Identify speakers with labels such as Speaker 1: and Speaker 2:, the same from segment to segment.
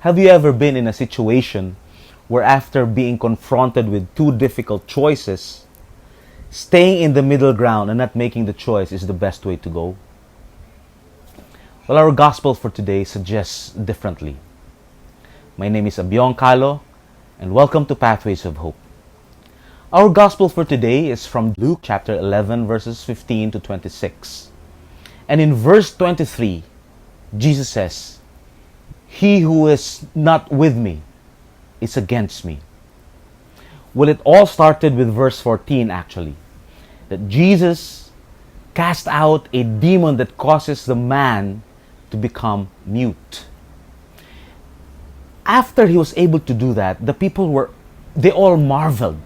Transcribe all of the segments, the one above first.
Speaker 1: Have you ever been in a situation where after being confronted with two difficult choices, staying in the middle ground and not making the choice is the best way to go? Well, our gospel for today suggests differently. My name is Abion Calo, and welcome to Pathways of Hope. Our gospel for today is from Luke chapter 11, verses 15 to 26. And in verse 23, Jesus says, "He who is not with me is against me." Well, it all started with verse 14 actually. That Jesus cast out a demon that causes the man to become mute. After he was able to do that, they all marveled.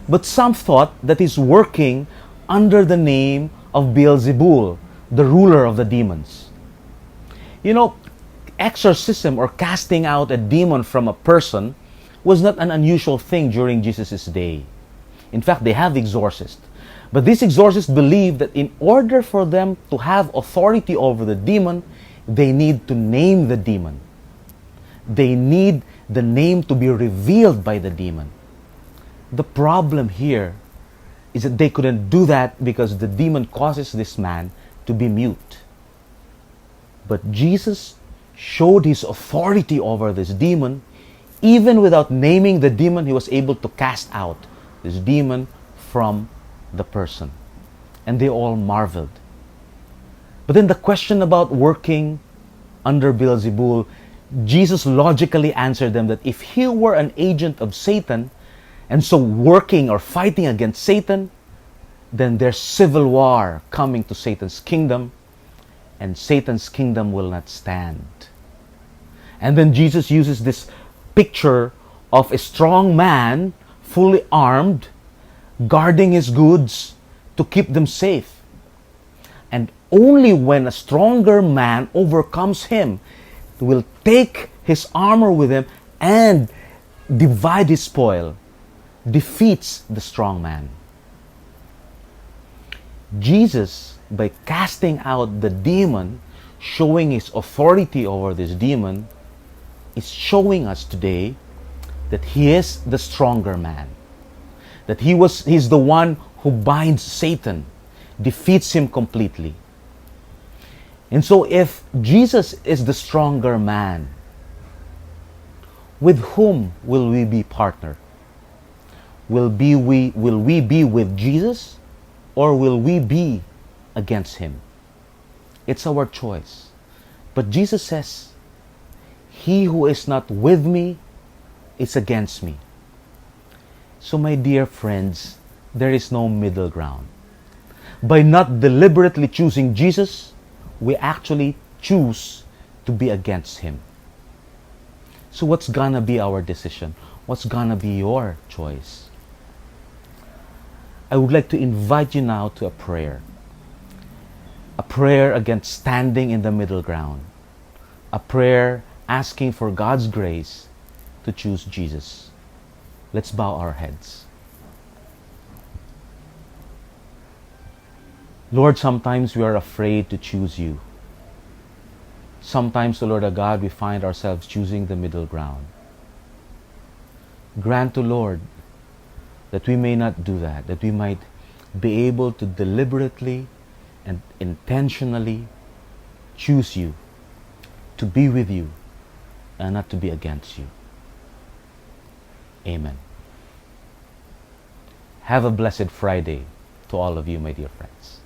Speaker 1: But some thought that he's working under the name of Beelzebul, the ruler of the demons. You know, exorcism or casting out a demon from a person was not an unusual thing during Jesus' day. In fact, they have exorcists. But these exorcists believed that in order for them to have authority over the demon, they need to name the demon. They need the name to be revealed by the demon. The problem here is that they couldn't do that because the demon causes this man to be mute. But Jesus showed his authority over this demon. Even without naming the demon, he was able to cast out this demon from the person. And they all marveled. But then the question about working under Beelzebul, Jesus logically answered them that if he were an agent of Satan, and so working or fighting against Satan, then there's civil war coming to Satan's kingdom, and Satan's kingdom will not stand. And then Jesus uses this picture of a strong man, fully armed, guarding his goods to keep them safe. And only when a stronger man overcomes him, will take his armor with him and divide his spoil, defeats the strong man. Jesus, by casting out the demon, showing his authority over this demon, is showing us today that he is the stronger man. That he's the one who binds Satan, defeats him completely. And so if Jesus is the stronger man, with whom will we be partnered? Will we be with Jesus, or will we be against him? It's our choice. But Jesus says, "He who is not with me is against me." So my dear friends, there is no middle ground. By not deliberately choosing Jesus, we actually choose to be against him. So what's gonna be our decision? What's gonna be your choice? I would like to invite you now to a prayer. A prayer against standing in the middle ground. A prayer asking for God's grace to choose Jesus. Let's bow our heads. Lord, sometimes we are afraid to choose you. Sometimes, O Lord our God, we find ourselves choosing the middle ground. Grant, O Lord, that we may not do that we might be able to deliberately and intentionally choose you, to be with you, and not to be against you. Amen. Have a blessed Friday to all of you, my dear friends.